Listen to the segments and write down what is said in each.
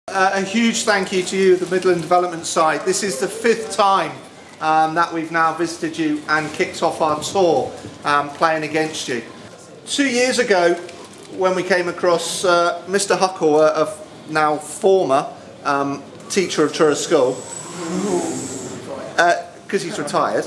A huge thank you to you, the Midland Development side. This is the 5th time that we've now visited you and kicked off our tour playing against you. 2 years ago, when we came across Mr. Huckle, a now former teacher of Truro School, because he's retired,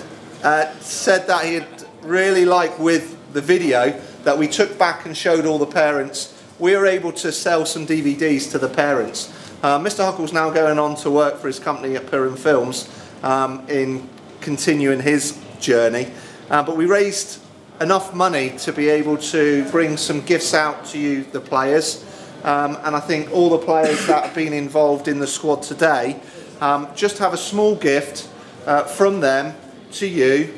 said that he'd really like with the video that we took back and showed all the parents. We were able to sell some DVDs to the parents. Mr. Huckle's now going on to work for his company at Purim Films in continuing his journey. But we raised enough money to be able to bring some gifts out to you, the players. And I think all the players that have been involved in the squad today just have a small gift from them to you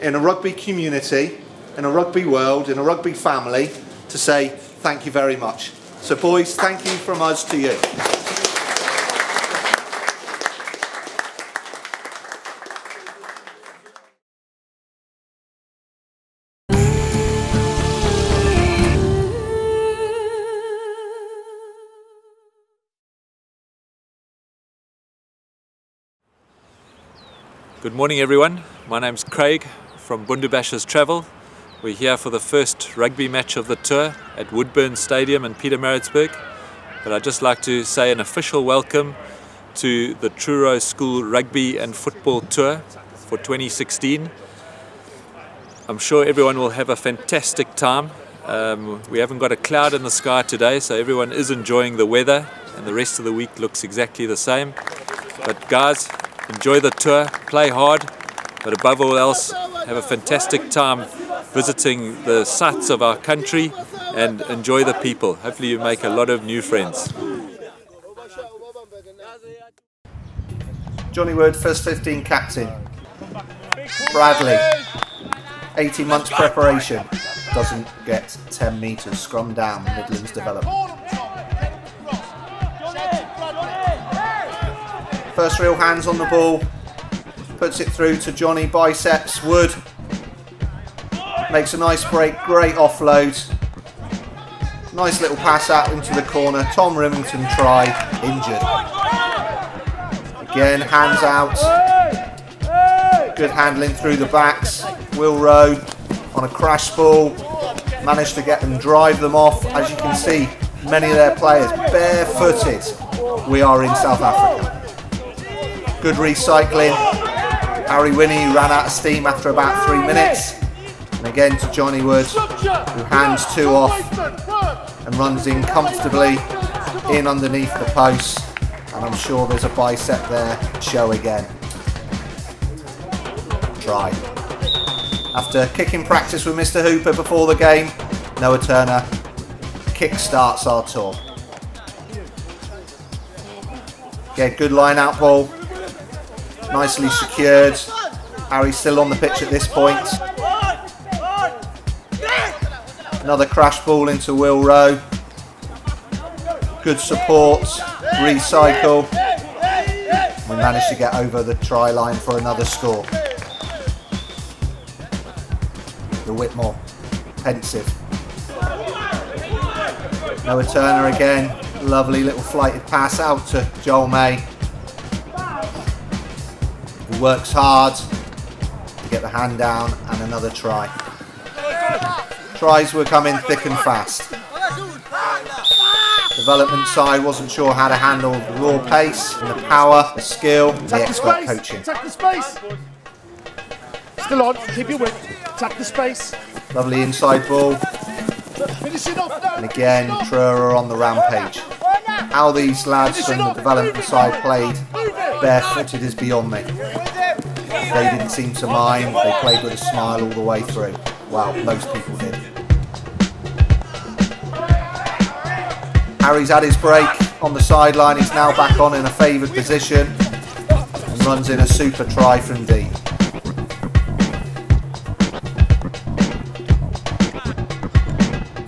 in a rugby community, in a rugby world, in a rugby family, to say thank you very much. So boys, thank you from us to you. Good morning everyone, my name's Craig from Bundubash's Travel. We're here for the first rugby match of the tour at Woodburn Stadium in Pietermaritzburg. But I'd just like to say an official welcome to the Truro School Rugby and Football Tour for 2016. I'm sure everyone will have a fantastic time. We haven't got a cloud in the sky today, so everyone is enjoying the weather and the rest of the week looks exactly the same. But guys, enjoy the tour, play hard, but above all else, have a fantastic time visiting the sights of our country and enjoy the people. Hopefully you make a lot of new friends. Johnny Wood, first 15 captain. Bradley, 18 months preparation, doesn't get 10 metres, scrum down, Midlands development. First real hands on the ball, puts it through to Johnny, biceps, Wood. Makes a nice break, great offload. Nice little pass out into the corner, Tom Remington try, injured. Again, hands out. Good handling through the backs. Will Rowe on a crash ball, managed to get them, drive them off. As you can see, many of their players barefooted. We are in South Africa. Good recycling. Harry Winnie ran out of steam after about 3 minutes. And again to Johnny Wood, who hands 2 off and runs in comfortably in underneath the post. And I'm sure there's a bicep there. Show again. Try. After kicking practice with Mr. Hooper before the game, Noah Turner kick starts our tour. Again, good line out ball. Nicely secured. Harry's still on the pitch at this point. Another crash ball into Will Rowe. Good support, recycle. We managed to get over the try line for another score. The Whitmore, pensive. Noah Turner again. Lovely little flighted pass out to Joel May. Works hard to get the hand down and another try. Tries were coming thick and fast. Development side wasn't sure how to handle the raw pace and the power, the skill, the expert coaching. Attack the space. Still on, keep your width. Attack the space. Lovely inside ball. Finish it off now. And again, Truro on the rampage. How these lads from the development side played barefooted is beyond me. They didn't seem to mind, they played with a smile all the way through. Well, most people did. Harry's had his break on the sideline, he's now back on in a favoured position and runs in a super try from deep.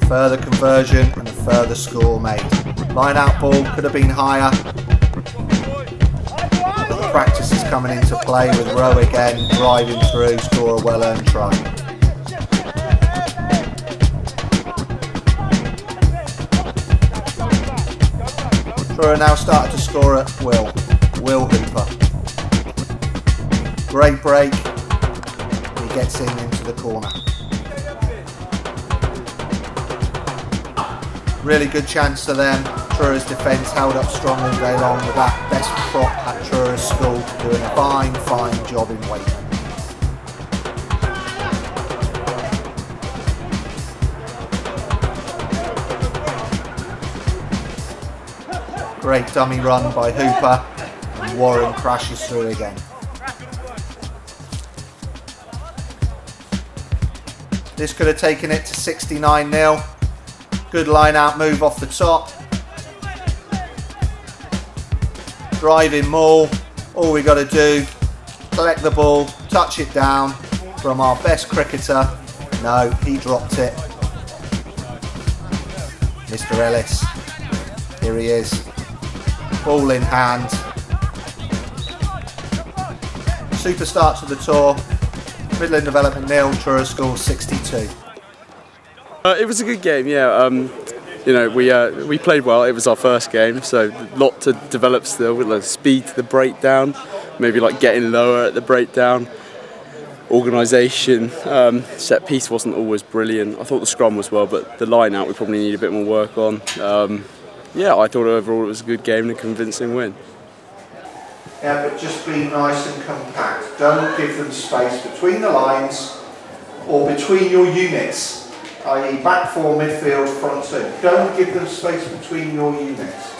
Further conversion and a further score made. Line out ball could have been higher. practice is coming into play with Rowe again, driving through, score a well-earned try. Truro now started to score at will. Will Hooper. Great break. He gets into the corner. Really good chance to them. Truro's defence held up strong all day long with that best prop at Truro's school, doing a fine, fine job in waiting. Great dummy run by Hooper, and Warren crashes through again. This could have taken it to 69-0. Good line out move off the top. Driving maul. All we got to do, collect the ball, touch it down from our best cricketer. No, he dropped it. Mr. Ellis. Here he is. Ball in hand. Super start to the tour. Midland Development 0, Truro School 62. It was a good game, yeah. You know, we played well. It was our first game, so a lot to develop still. With the speed to the breakdown, maybe like getting lower at the breakdown. Organisation, set piece wasn't always brilliant. I thought the scrum was well, but the line out we probably need a bit more work on. Yeah, I thought overall it was a good game and a convincing win. Yeah, but just be nice and compact. Don't give them space between the lines or between your units, i.e. back four, midfield, front two. Don't give them space between your units.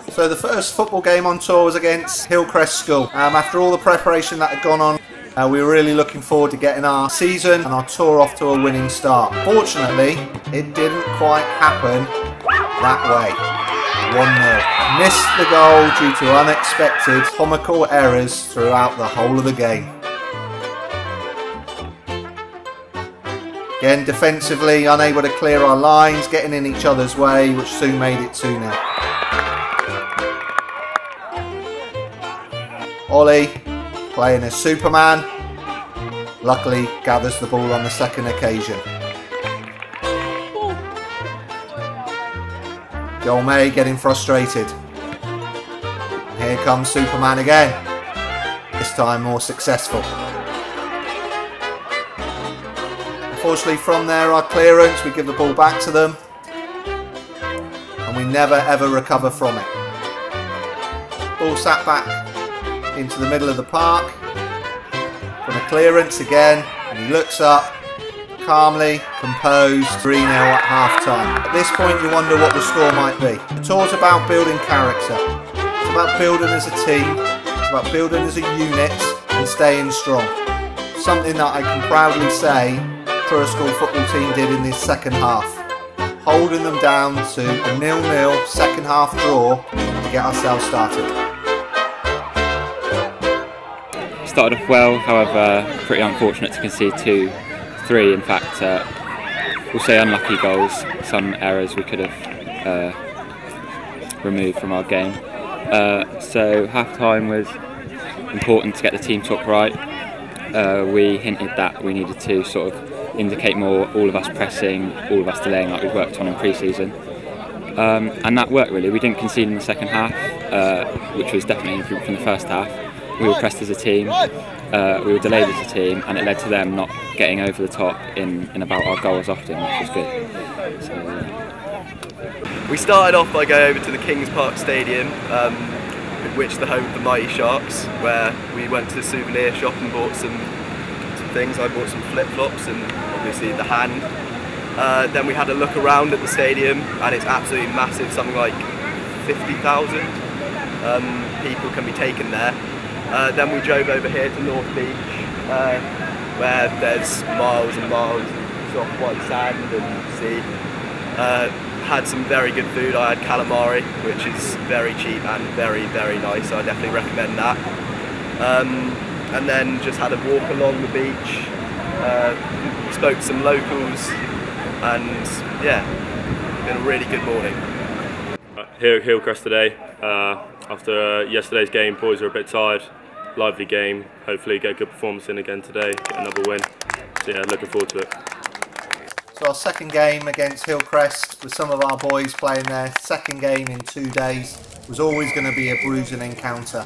So the first football game on tour was against Hillcrest School. After all the preparation that had gone on, we were really looking forward to getting our season and our tour off to a winning start. Fortunately, it didn't quite happen that way. 1-0. Missed the goal due to unexpected comical errors throughout the whole of the game. Again, defensively unable to clear our lines, getting in each other's way, which soon made it 2-0. Ollie, playing as Superman, luckily gathers the ball on the second occasion. Joel May getting frustrated. Here comes Superman again. This time more successful. Unfortunately from there, our clearance, we give the ball back to them. And we never ever recover from it. Ball sat back into the middle of the park. From a clearance again, and he looks up. Calmly, composed, 3-0 at half-time. At this point you wonder what the score might be. The tour's about building character. It's about building as a team. It's about building as a unit and staying strong. Something that I can proudly say Truro School football team did in this second half. Holding them down to a 0-0 second half draw to get ourselves started. Started off well, however pretty unfortunate to concede 2-3, in fact, we'll say unlucky goals, some errors we could have removed from our game. So half-time was important to get the team talk right. We hinted that we needed to sort of indicate more, all of us pressing, all of us delaying like we've worked on in pre-season. And that worked really. We didn't concede in the second half, which was definitely an improvement from the first half. We were pressed as a team, we were delayed as a team, and it led to them not getting over the top in about our goal as often, which was good. So, we started off by going over to the Kings Park Stadium, which is the home of the Mighty Sharks, where we went to the souvenir shop and bought some things. I bought some flip-flops and obviously the hand. Then we had a look around at the stadium, and it's absolutely massive, something like 50,000 people can be taken there. Then we drove over here to North Beach, where there's miles and miles of soft white sand and sea. Had some very good food. I had calamari, which is very cheap and very, very nice, so I definitely recommend that. And then just had a walk along the beach, spoke to some locals, and yeah, been a really good morning. Here at Hillcrest today. After yesterday's game, boys are a bit tired. lively game. Hopefully get a good performance in again today, get another win. So yeah, looking forward to it. So our second game against Hillcrest, with some of our boys playing their second game in 2 days, was always going to be a bruising encounter.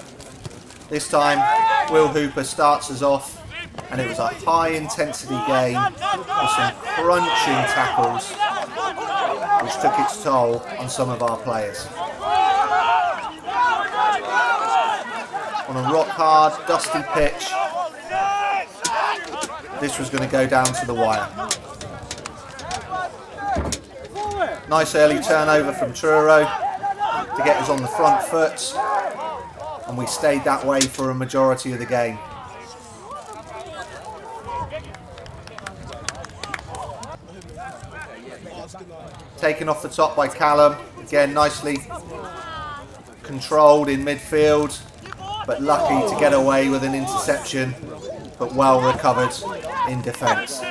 This time, Will Hooper starts us off, and it was a high intensity game with some crunching tackles, which took its toll on some of our players. On a rock hard, dusty pitch, this was going to go down to the wire. Nice early turnover from Truro to get us on the front foot, and we stayed that way for a majority of the game. Taken off the top by Callum, again nicely controlled in midfield, but lucky to get away with an interception, but well recovered in defence.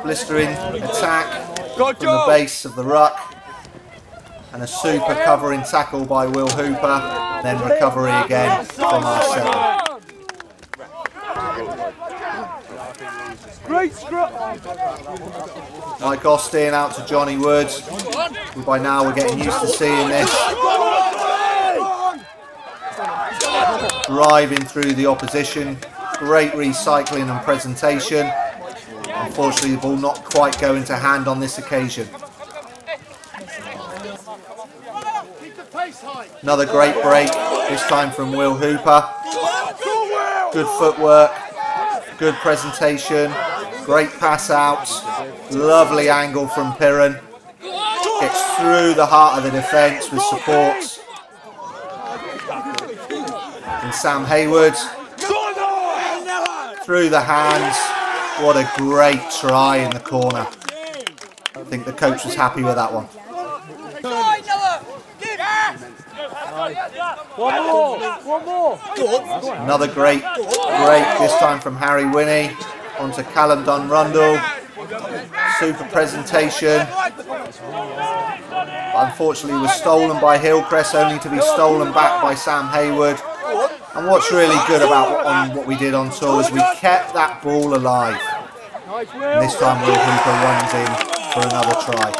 Blistering attack from the base of the ruck, and a super covering tackle by Will Hooper, then recovery again from our seven. Mike Austin out to Johnny Woods, who by now we're getting used to seeing this. Driving through the opposition, great recycling and presentation. Unfortunately the ball not quite going to hand on this occasion. Another great break, this time from Will Hooper. Good footwork, good presentation, great pass out, lovely angle from Piran. Gets through the heart of the defence with support. And Sam Hayward, through the hands, what a great try in the corner. I think the coach was happy with that one. One more. Another great break, this time from Harry Winnie, onto Callum Dunrundle. Super presentation. But unfortunately was stolen by Hillcrest, only to be stolen back by Sam Hayward. And what's really good about what we did on tour is we kept that ball alive. And this time Will Hooper runs in for another try.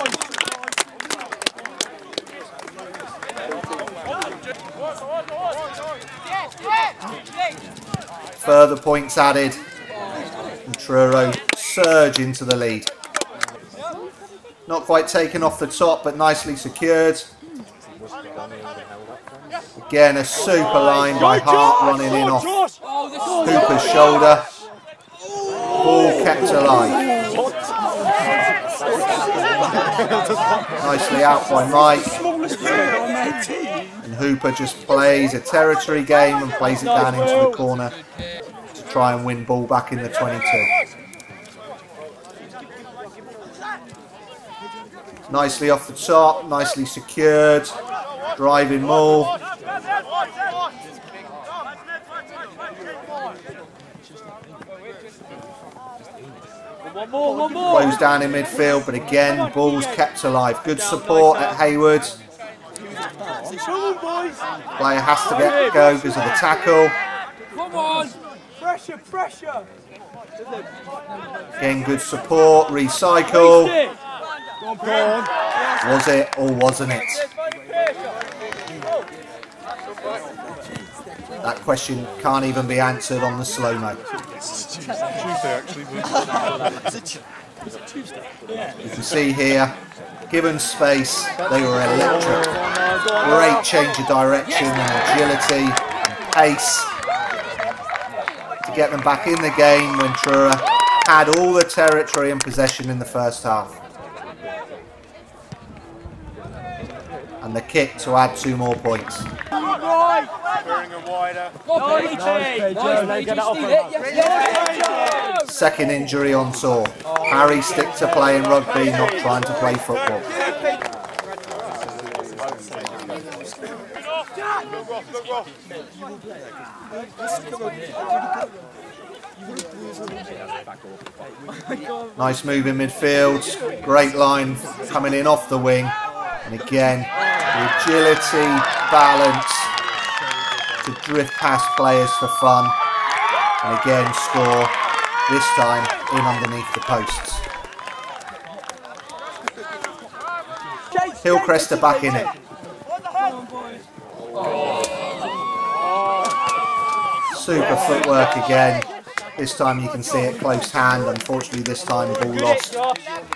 Further points added, and Truro surge into the lead. Not quite taken off the top, but nicely secured. Again, a super line by Hart running in off Hooper's shoulder. Ball kept alive. Nicely out by Mike. And Hooper just plays a territory game and plays it down into the corner to try and win ball back in the 22. Nicely off the top, nicely secured, driving maul. Closed down in midfield, but again, ball's kept alive. Good support at Hayward. Player has to get go because of the tackle. Come on! Pressure, pressure! Again, good support, recycle. Was it or wasn't it? That question can't even be answered on the slow-mo. You can see here, given space, they were electric. Great change of direction and agility and pace to get them back in the game when Truro had all the territory and possession in the first half. And the kick to add 2 more points. Second injury on tour. Harry stick to playing rugby, not trying to play football. Nice move in midfield. Great line coming in off the wing. And again, agility, balance to drift past players for fun, and again score, this time in underneath the posts. Hillcrest are back in it. Super footwork again. This time you can see it close hand. Unfortunately this time ball lost.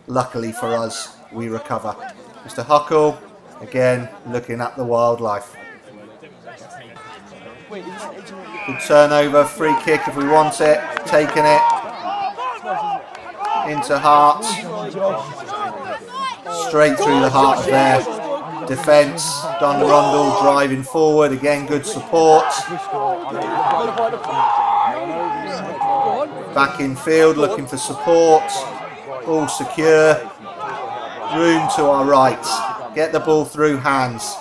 Luckily for us, we recover. Mr. Huckle, again looking at the wildlife. Good turnover, free kick if we want it. Taking it into Hart. Straight through the heart of their defence. Don Rundle driving forward, again good support. Back in field looking for support. Ball secure. Room to our right. Get the ball through hands.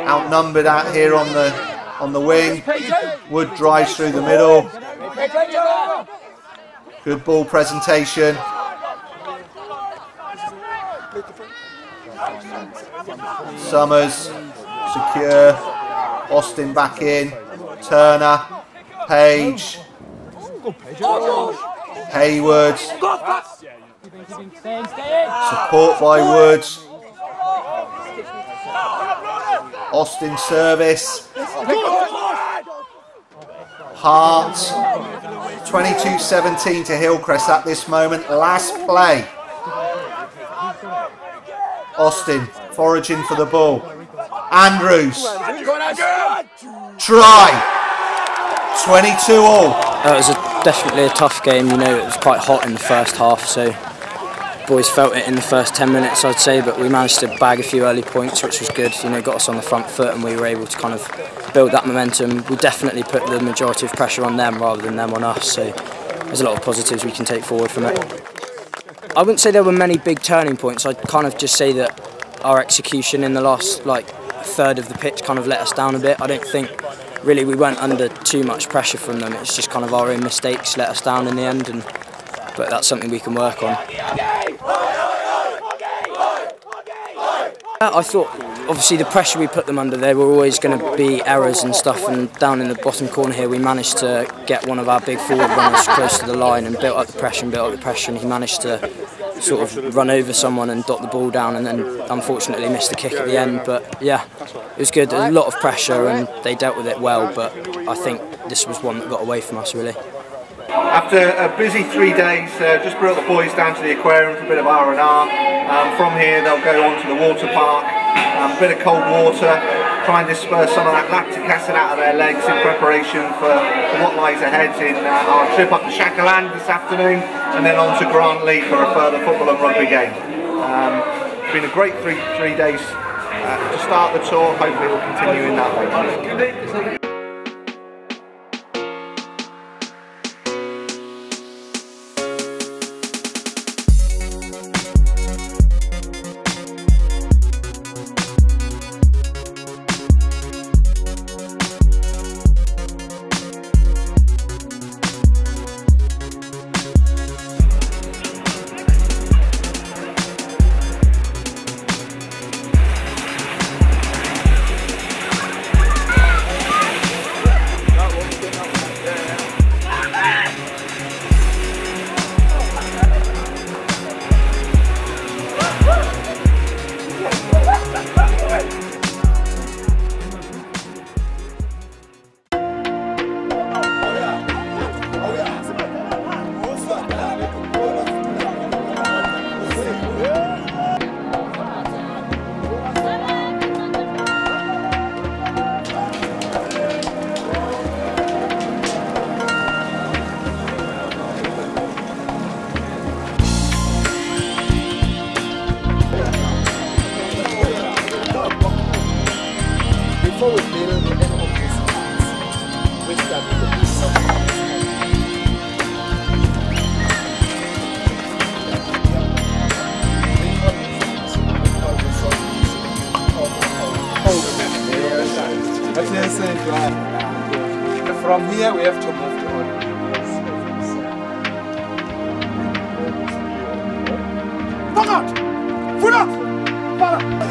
Outnumbered out here on the wing. Wood drives through the middle. Good ball presentation. Summers secure. Austin back in. Turner. Page. Hayward. Support by Wood. Austin service. Hart. 22-17 to Hillcrest at this moment. Last play. Austin foraging for the ball. Andrews. Try. 22-all. It was definitely a tough game. You know, it was quite hot in the first half, so boys felt it in the first 10 minutes, I'd say, but we managed to bag a few early points, which was good. You know, got us on the front foot, and we were able to kind of build that momentum. We definitely put the majority of pressure on them rather than them on us, so there's a lot of positives we can take forward from it. I wouldn't say there were many big turning points. I'd kind of just say that our execution in the last third of the pitch kind of let us down a bit. I don't think really we weren't under too much pressure from them. It's just kind of our own mistakes let us down in the end, but that's something we can work on. I thought obviously the pressure we put them under, there were always going to be errors and stuff, and down in the bottom corner here we managed to get one of our big forward runners close to the line and built up the pressure and he managed to sort of run over someone and dot the ball down, and then unfortunately missed the kick at the end. But yeah, it was good. There was a lot of pressure and they dealt with it well, but I think this was one that got away from us really. After a busy 3 days, just brought the boys down to the aquarium for a bit of R&R. From here they'll go on to the water park, a bit of cold water, try and disperse some of that lactic acid out of their legs in preparation for what lies ahead in our trip up to Shakaland this afternoon, and then on to Grantley for a further football and rugby game. It's been a great three days to start the tour. Hopefully it will continue in that way. From here we have to move to on. Fuck out! Foot out!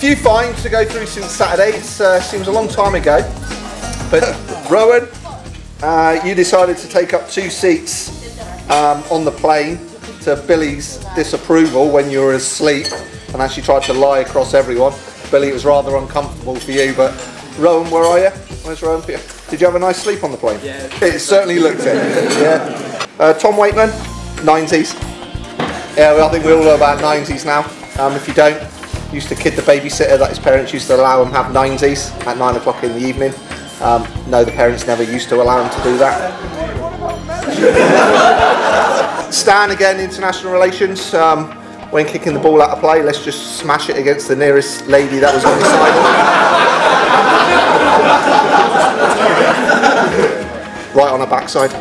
Few fines to go through since Saturday. It seems a long time ago, but Rowan, you decided to take up 2 seats on the plane to Billy's disapproval when you were asleep and actually tried to lie across everyone. Billy, it was rather uncomfortable for you, but Rowan, where are you? Where's Rowan? Did you have a nice sleep on the plane? Yeah. It certainly looked it. Yeah. Tom Waitman, 90s. Yeah, well, I think we all know about 90s now. If you don't, used to kid the babysitter that his parents used to allow him have 90s at 9 o'clock in the evening. No, the parents never used to allow him to do that. Stan, again, international relations. When kicking the ball out of play, let's just smash it against the nearest lady that was on the side. Right on her backside.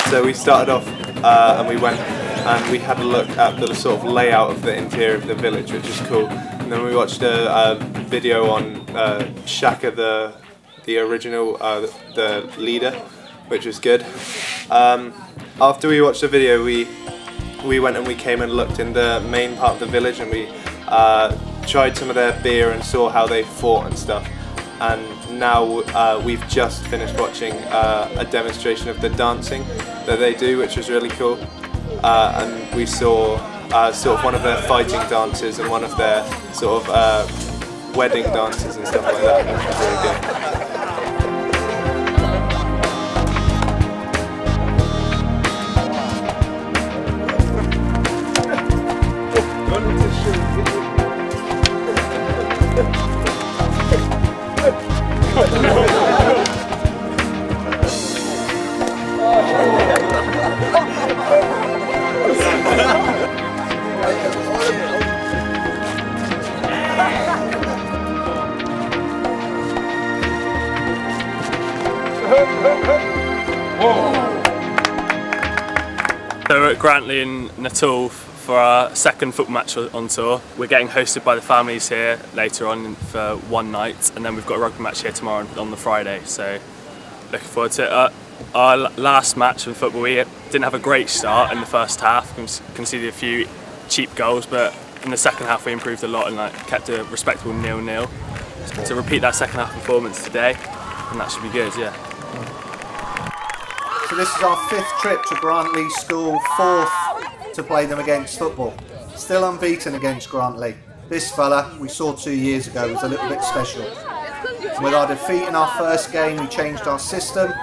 So we started off and we went and we had a look at the sort of layout of the interior of the village, which is cool. And then we watched a video on Shaka, the original, the leader, which was good. After we watched the video, we went and we came and looked in the main part of the village, and we tried some of their beer and saw how they fought and stuff. And now we've just finished watching a demonstration of the dancing that they do, which was really cool. And we saw sort of one of their fighting dances and one of their sort of wedding dances and stuff like that, which was really good. So we're at Grantley in Natal for our second football match on tour. We're getting hosted by the families here later on for one night, and then we've got a rugby match here tomorrow on the Friday, so looking forward to it. Our last match in football, we didn't have a great start in the first half, conceded a few cheap goals, but in the second half we improved a lot and kept a respectable 0-0. So repeat that second half performance today, and that should be good, yeah. So this is our 5th trip to Grantley School, 4th to play them against football. Still unbeaten against Grantley. This fella we saw 2 years ago was a little bit special. And with our defeat in our first game, we changed our system,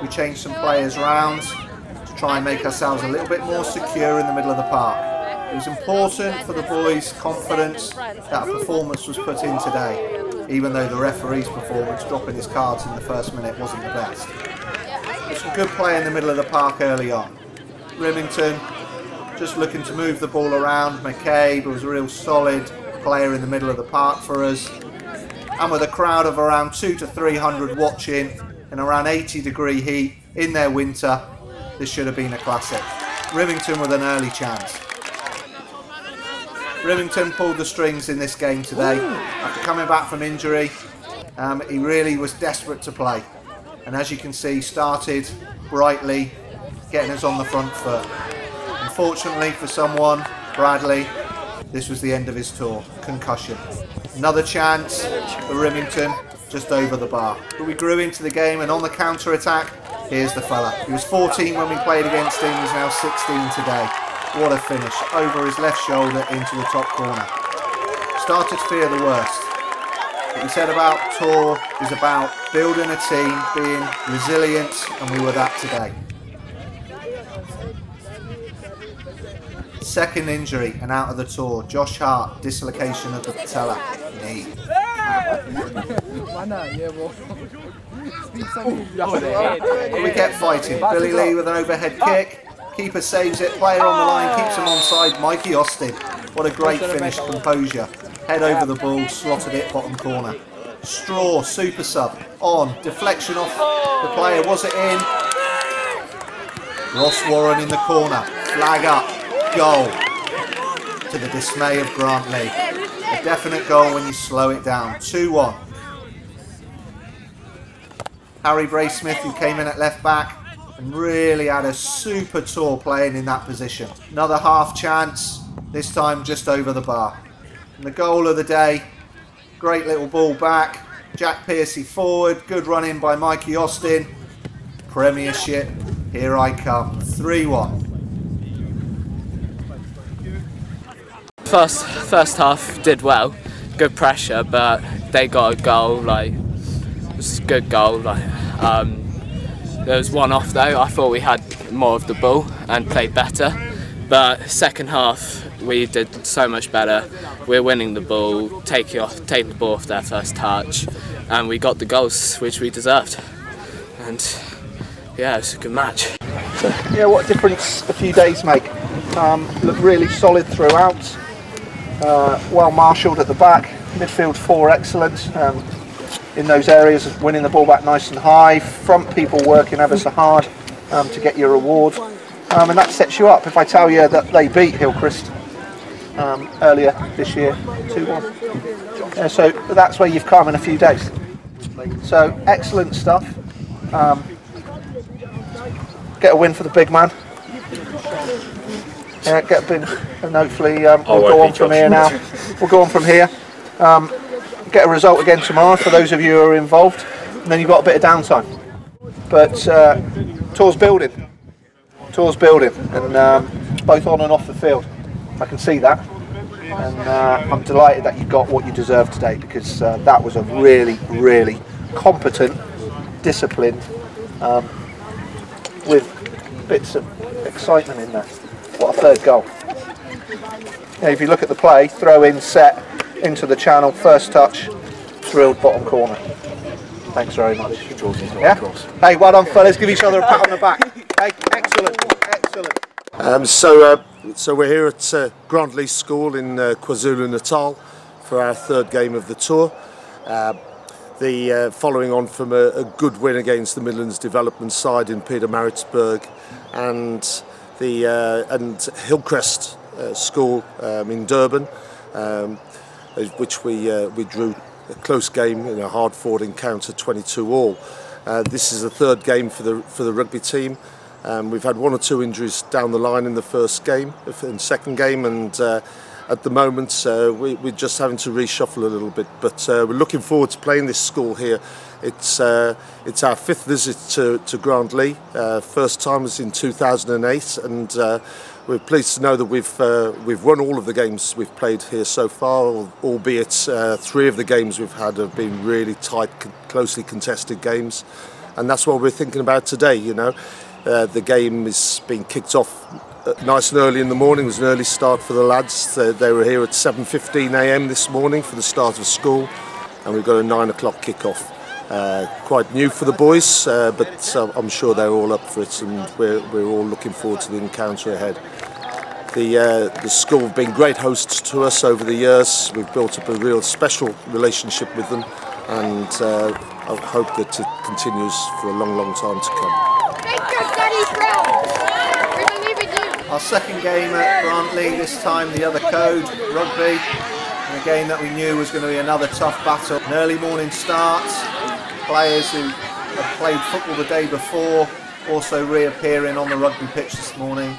we changed some players round to try and make ourselves a little bit more secure in the middle of the park. It was important for the boys' confidence that a performance was put in today, even though the referee's performance, dropping his cards in the first minute, wasn't the best. There's some good play in the middle of the park early on. Remington just looking to move the ball around. McCabe was a real solid player in the middle of the park for us. And with a crowd of around 200 to 300 watching in around 80-degree heat in their winter, this should have been a classic. Remington with an early chance. Remington pulled the strings in this game today. After coming back from injury, he really was desperate to play. And as you can see, started brightly, getting us on the front foot. Unfortunately for someone, Bradley, this was the end of his tour. Concussion. Another chance for Remington, just over the bar. But we grew into the game, and on the counter-attack, here's the fella. He was 14 when we played against him, he's now 16 today. What a finish, over his left shoulder into the top corner. Started to fear the worst. What we said about tour is about building a team, being resilient, and we were that today. Second injury and out of the tour. Josh Hart, dislocation of the patella knee. We kept fighting. Billy Lee with an overhead kick. Keeper saves it. Player on the line keeps him onside. Mikey Austin. What a great finish. Composure. Head over the ball. Slotted it bottom corner. Straw. Super sub. On. Deflection off the player. Was it in? Ross Warren in the corner. Flag up. Goal. To the dismay of Grant Lee. A definite goal when you slow it down. 2-1. Harry Braysmith, who came in at left back and really had a super tour playing in that position. Another half chance, this time just over the bar. And the goal of the day, great little ball back. Jack Piercy forward, good run in by Mikey Austin. Premiership, here I come. 3-1. First half did well, good pressure, but they got a goal. Like, it was a good goal. Like, there was one off though. I thought we had more of the ball and played better, but second half we did so much better. We're winning the ball, take the ball off their first touch, and we got the goals which we deserved. And yeah, it was a good match. So, yeah, what difference a few days make. Looked really solid throughout. Well marshalled at the back, midfield 4 excellent in those areas, winning the ball back nice and high, front people working ever so hard to get your reward, and that sets you up. If I tell you that they beat Hillcrest earlier this year 2-1, so that's where you've come in a few days. So excellent stuff. Get a win for the big man. Yeah, get a bin, and hopefully we'll go on from here now. We'll go on from here. Get a result again tomorrow for those of you who are involved, and then you've got a bit of downtime. But tour's building, and both on and off the field. I can see that, and I'm delighted that you got what you deserved today, because that was a really, really competent, disciplined, with bits of excitement in there. What a third goal. Yeah, if you look at the play, throw in, set, into the channel, first touch, drilled bottom corner. Thanks very much. Yeah? Hey, well done fellas, give each other a pat on the back. Hey, excellent, excellent. So we're here at Grant Lee School in KwaZulu-Natal for our third game of the tour. Following on from a good win against the Midlands Development side in Pietermaritzburg, and Hillcrest School in Durban, which we drew a close game in a hard-fought encounter, 22-all. This is the third game for the rugby team. We've had 1 or 2 injuries down the line in the first game, in the second game, and at the moment we're just having to reshuffle a little bit. But we're looking forward to playing this school here. It's our 5th visit to Grant Lee. First time was in 2008, and we're pleased to know that we've won all of the games we've played here so far, albeit 3 of the games we've had have been really tight, closely contested games, and that's what we're thinking about today. You know, the game is being kicked off nice and early in the morning. It was an early start for the lads. They were here at 7:15 a.m. this morning for the start of school, and we've got a 9 o'clock kick-off. Quite new for the boys, but I'm sure they're all up for it, and we're all looking forward to the encounter ahead. The school have been great hosts to us over the years. We've built up a real special relationship with them, and I hope that it continues for a long, long time to come. Our second game at Grantley, this time the other code, rugby, and a game that we knew was going to be another tough battle. An early morning start, players who had played football the day before also reappearing on the rugby pitch this morning,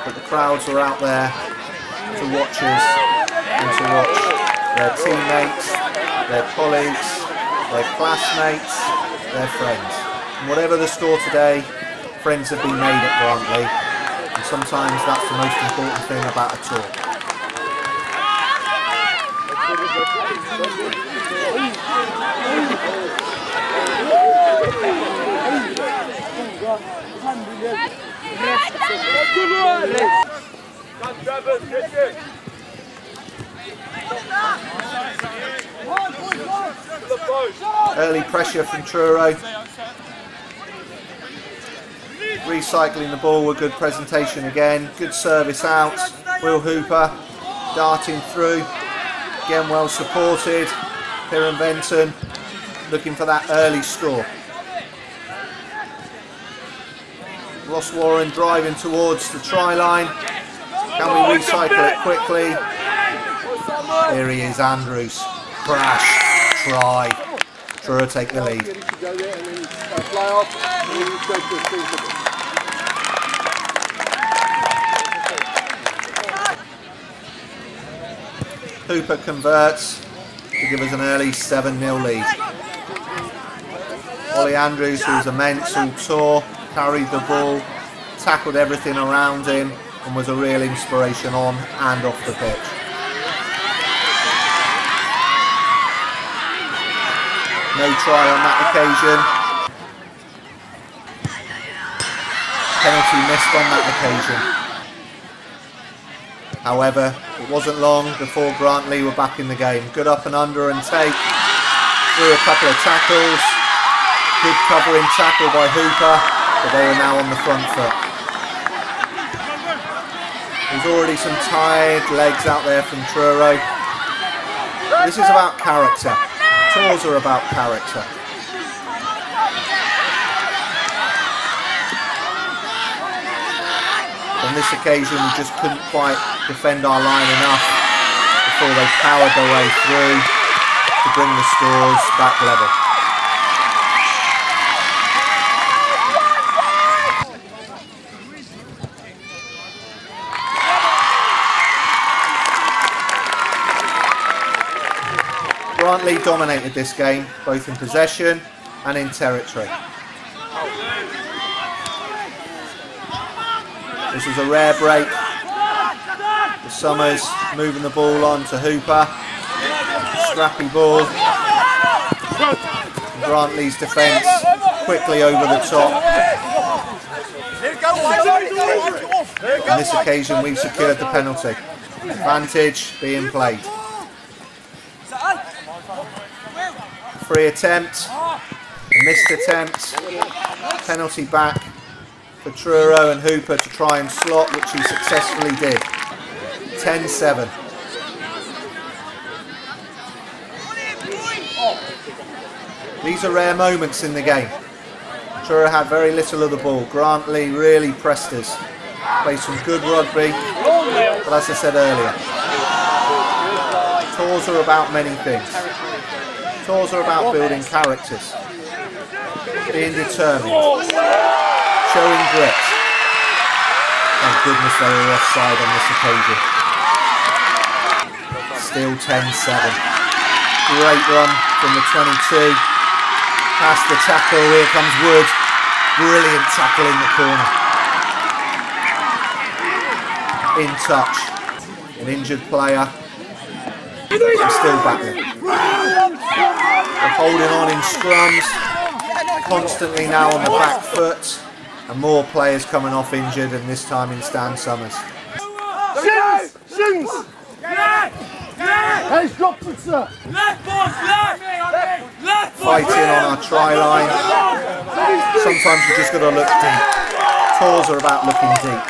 but the crowds were out there to watch us and to watch their teammates, their colleagues, their classmates, their friends. And whatever the score today, friends have been made at Grantley, and sometimes that's the most important thing about a tour. Early pressure from Truro. Recycling the ball with good presentation again. Good service out. Will Hooper darting through. Again well supported. Kieran Benton looking for that early score. Ross Warren driving towards the try line. Can we recycle it quickly? Here he is, Andrews. Crash, try. Truro take the lead. Hooper converts to give us an early 7-0 lead. Ollie Andrews, who's immense all tour, carried the ball, tackled everything around him, and was a real inspiration on and off the pitch. No try on that occasion. Penalty missed on that occasion. However, it wasn't long before Grantley were back in the game. Good up and under and take. Through a couple of tackles. Good covering tackle by Hooper, but they are now on the front foot. There's already some tired legs out there from Truro. This is about character. Tours are about character. On this occasion we just couldn't quite defend our line enough before they powered their way through to bring the scores back level. Grantley dominated this game, both in possession and in territory. This was a rare break. The Summers moving the ball on to Hooper. Scrappy ball. Grantley's defence quickly over the top. On this occasion we've secured the penalty. Advantage being played. Free attempt, missed attempt, penalty back for Truro and Hooper to try and slot, which he successfully did. 10-7. These are rare moments in the game. Truro had very little of the ball. Grantley really pressed us. Played some good rugby, but as I said earlier, tours are about many things. Tours are about building characters, being determined, showing grit. Thank goodness they were offside on this occasion. Still 10-7. Great run from the 22. Past the tackle, here comes Wood. Brilliant tackle in the corner. In touch. An injured player. And still battling. They're holding on in scrums. Constantly now on the back foot. And more players coming off injured, and this time in Stan Summers. Shins! Shins! Hey, dropped it, sir! Fighting on our try line. Sometimes you just got to look deep. Tours are about looking deep.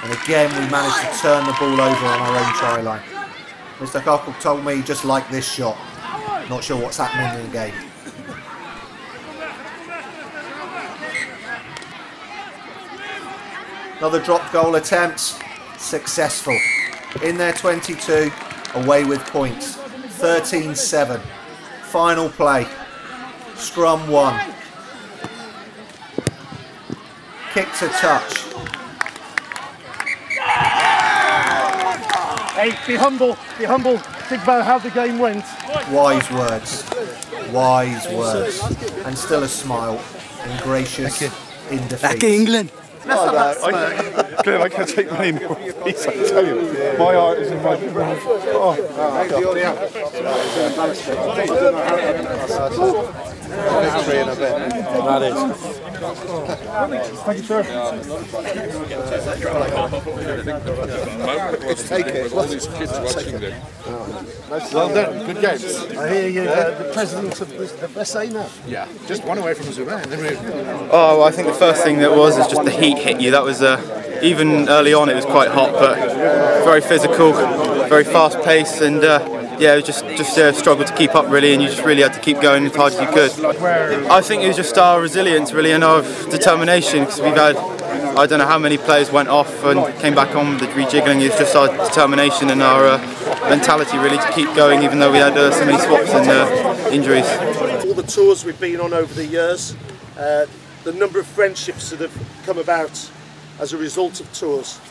And again, we managed to turn the ball over on our own try line. Mr. Cockle told me he just liked this shot. Not sure what's happening in the game. Another dropped goal attempt, successful. In their 22, away with points. 13-7. Final play. Scrum 1. Kick to touch. Hey, be humble, think about how the game went. Wise words, wise words. And still a smile, and gracious in defeat. Back in England. Glynn, I can't take many more of these, I tell you. My heart is in my... Victory in a bit. That is. Thank you, sir. Let's take it. All these kids watching them. Well done, good games. I hear you, the president of the SA now. Yeah, just one away from Durban. Oh, I think the first thing that was is just the heat hit you. That was even early on it was quite hot, but very physical, very fast paced, and yeah, it was just struggled to keep up really, and you just really had to keep going as hard as you could. I think it was just our resilience really and our determination, because we've had, I don't know how many players went off and came back on with the rejiggling. It's just our determination and our mentality really to keep going, even though we had so many swaps and injuries. All the tours we've been on over the years, the number of friendships that have come about as a result of tours.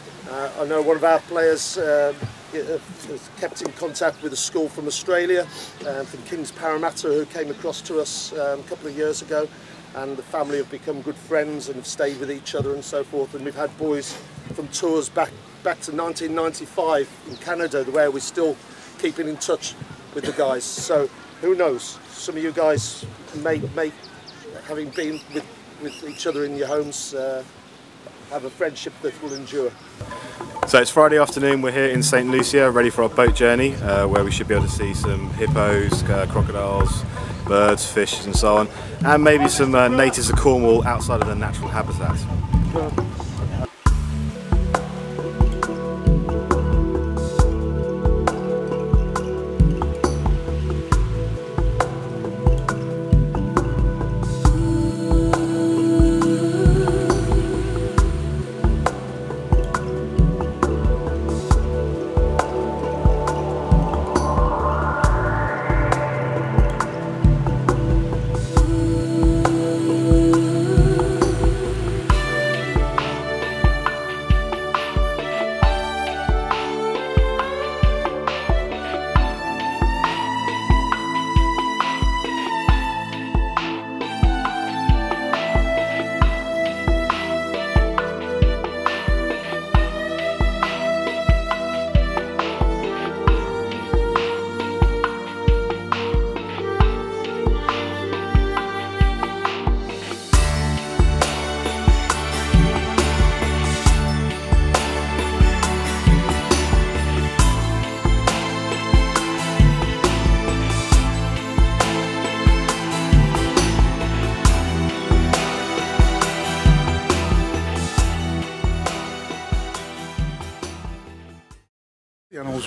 I know one of our players has kept in contact with a school from Australia, from King's Parramatta, who came across to us a couple of years ago, and the family have become good friends and have stayed with each other and so forth. And we've had boys from tours back to 1995 in Canada, where we're still keeping in touch with the guys. So who knows, some of you guys may having been with each other in your homes, have a friendship that will endure. So it's Friday afternoon, we're here in St Lucia ready for our boat journey, where we should be able to see some hippos, crocodiles, birds, fish and so on, and maybe some natives of Cornwall outside of their natural habitat.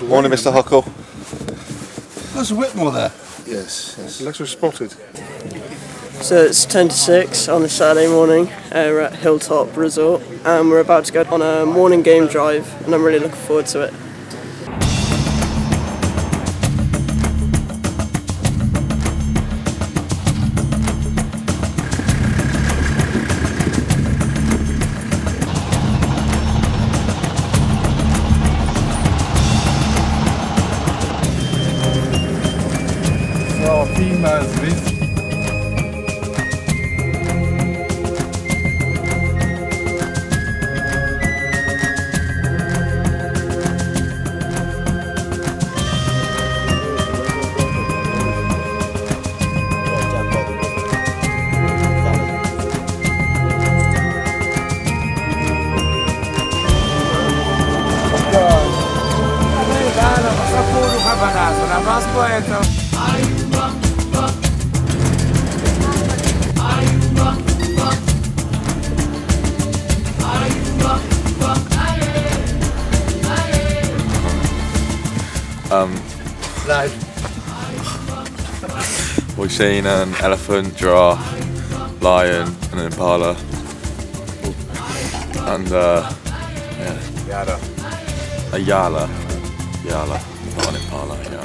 Morning, Mr. Huckle. There's Whitmore there. Yes. Let's have spotted. So it's 10 to 6 on a Saturday morning. We're at Hilltop Resort and we're about to go on a morning game drive, and I'm really looking forward to it. Females, please. We've seen an elephant, giraffe, lion, and an impala, and a yala, not an impala. Yeah.